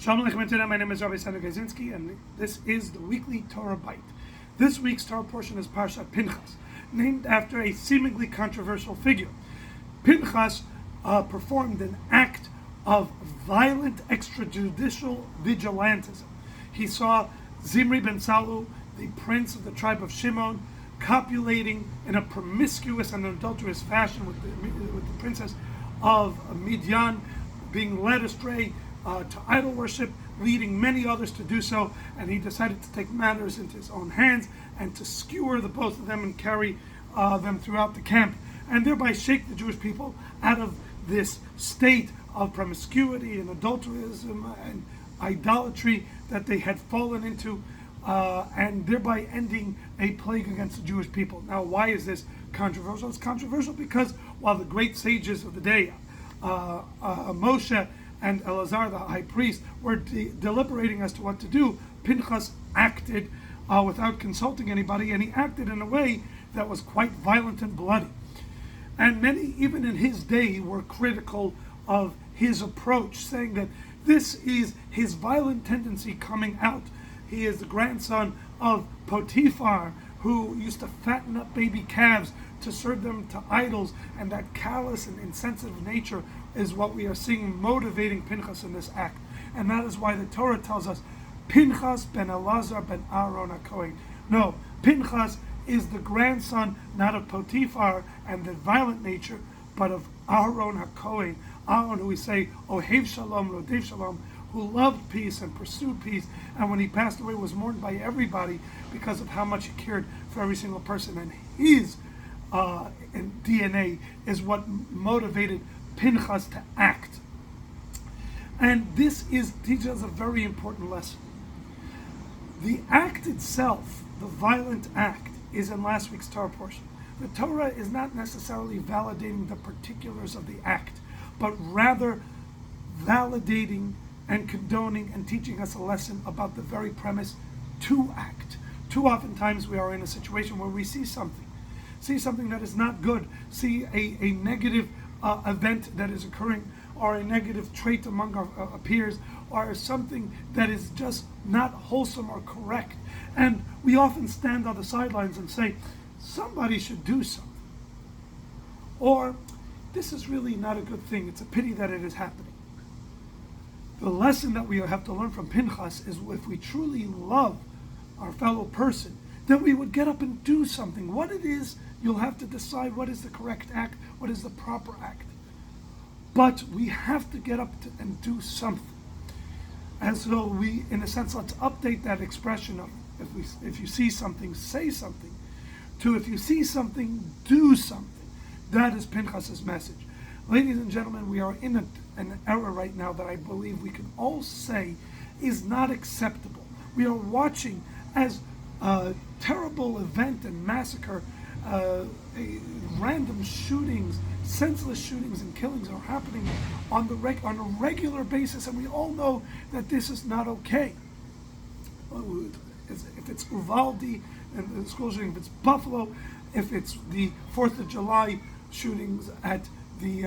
Shalom Aleichem Today. My name is Rabbi Sandor Gazinski, and this is the weekly Torahbyte. This week's Torah portion is Parshat Pinchas, named after a seemingly controversial figure. Pinchas performed an act of violent extrajudicial vigilantism. He saw Zimri ben Salu, the prince of the tribe of Shimon, copulating in a promiscuous and adulterous fashion with the princess of Midian, being led astray to idol worship, leading many others to do so, and he decided to take matters into his own hands and to skewer the both of them and carry them throughout the camp, and thereby shake the Jewish people out of this state of promiscuity and adulterism and idolatry that they had fallen into, and thereby ending a plague against the Jewish people. Now, why is this controversial? It's controversial because while the great sages of the day, Moshe and Elazar, the high priest, were deliberating as to what to do, Pinchas acted without consulting anybody, and he acted in a way that was quite violent and bloody. And many, even in his day, were critical of his approach, saying that this is his violent tendency coming out. He is the grandson of Potiphar, who used to fatten up baby calves to serve them to idols, and that callous and insensitive nature is what we are seeing motivating Pinchas in this act. And that is why the Torah tells us, Pinchas ben Elazar ben Aaron HaKohen. No, Pinchas is the grandson not of Potiphar and the violent nature, but of Aaron HaKohen. Aaron, who we say, Ohev Shalom, Rodev Shalom, who loved peace and pursued peace, and when he passed away was mourned by everybody because of how much he cared for every single person. And his DNA is what motivated Pinchas to act. And this teaches us a very important lesson. The act itself, the violent act, is in last week's Torah portion. The Torah is not necessarily validating the particulars of the act, but rather validating and condoning and teaching us a lesson about the very premise to act. Too oftentimes we are in a situation where we see something that is not good, see a negative event that is occurring, or a negative trait among our peers, or something that is just not wholesome or correct. And we often stand on the sidelines and say, somebody should do something. Or, this is really not a good thing, it's a pity that it is happening. The lesson that we have to learn from Pinchas is, if we truly love our fellow person, then we would get up and do something. What it is, you'll have to decide what is the correct act, what is the proper act. But we have to get up and do something. And so we, in a sense, let's update that expression of, if you see something, say something, to if you see something, do something. That is Pinchas's message. Ladies and gentlemen, we are in an era right now that I believe we can all say is not acceptable. We are watching as a terrible event and massacre, random shootings, senseless shootings and killings are happening on a regular basis, and we all know that this is not okay. If it's Uvalde and the school shooting, if it's Buffalo, if it's the 4th of July shootings at the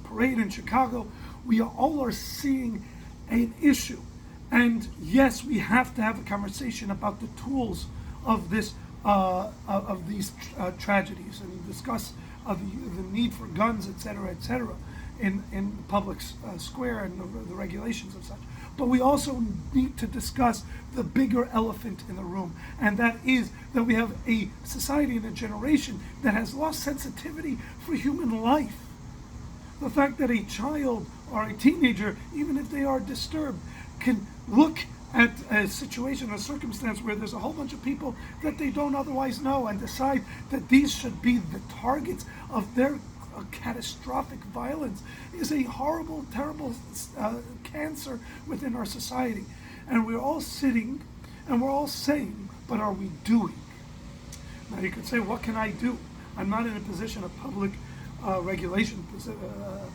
parade in Chicago, we all are seeing an issue. And yes, we have to have a conversation about the tools of this of these tragedies, and discuss the need for guns, etc., in the public square and the regulations of such. But we also need to discuss the bigger elephant in the room, and that is that we have a society and a generation that has lost sensitivity for human life. The fact that a child or a teenager, even if they are disturbed, can look at a situation, a circumstance where there's a whole bunch of people that they don't otherwise know, and decide that these should be the targets of their catastrophic violence, is a horrible, terrible cancer within our society. And we're all sitting and we're all saying, but are we doing? Now you could say, what can I do? I'm not in a position of public regulation,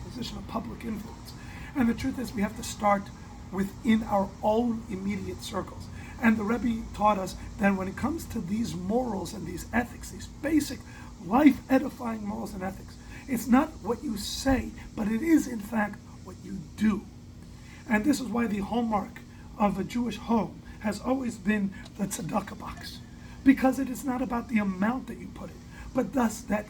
position of public influence. And the truth is, we have to start within our own immediate circles. And the Rebbe taught us that when it comes to these morals and these ethics, these basic life-edifying morals and ethics, it's not what you say, but it is in fact what you do. And this is why the hallmark of a Jewish home has always been the tzedakah box. Because it is not about the amount that you put in, but thus that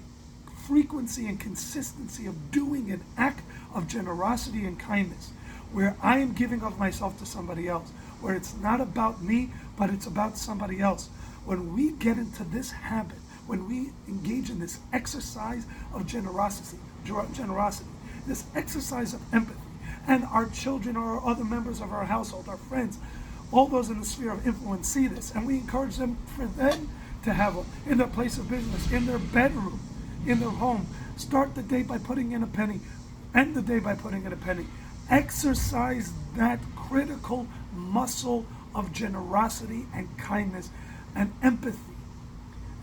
frequency and consistency of doing an act of generosity and kindness, where I am giving of myself to somebody else, where it's not about me, but it's about somebody else. When we get into this habit, when we engage in this exercise of generosity, this exercise of empathy, and our children or other members of our household, our friends, all those in the sphere of influence see this, and we encourage them for them to have it in their place of business, in their bedroom, in their home. Start the day by putting in a penny, end the day by putting in a penny. Exercise that critical muscle of generosity and kindness and empathy,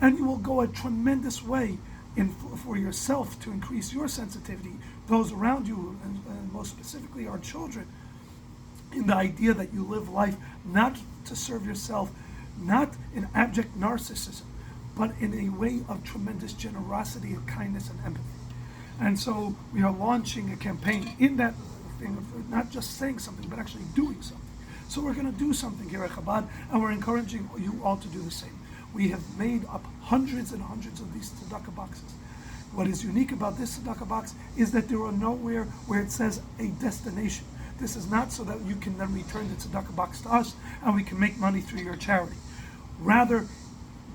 and you will go a tremendous way for yourself to increase your sensitivity, those around you, and most specifically our children, in the idea that you live life not to serve yourself, not in abject narcissism, but in a way of tremendous generosity and kindness and empathy. And so we are launching a campaign in that thing of not just saying something, but actually doing something. So we're going to do something here at Chabad, and we're encouraging you all to do the same. We have made up hundreds and hundreds of these tzedakah boxes. What is unique about this tzedakah box is that there are nowhere where it says a destination. This is not so that you can then return the tzedakah box to us and we can make money through your charity. Rather,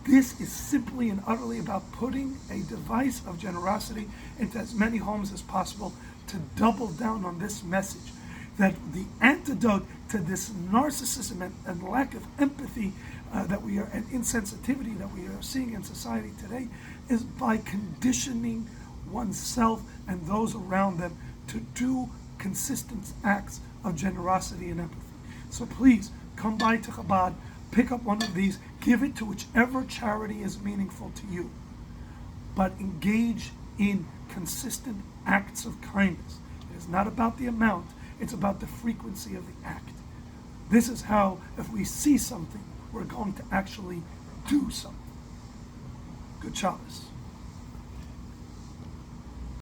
this is simply and utterly about putting a device of generosity into as many homes as possible to double down on this message, that the antidote to this narcissism and lack of empathy that we are, and insensitivity that we are seeing in society today, is by conditioning oneself and those around them to do consistent acts of generosity and empathy. So please come by to Chabad, pick up one of these, give it to whichever charity is meaningful to you, but engage in consistent acts of kindness. It is not about the amount, it's about the frequency of the act. This is how, if we see something, we're going to actually do something. Good Shabbos.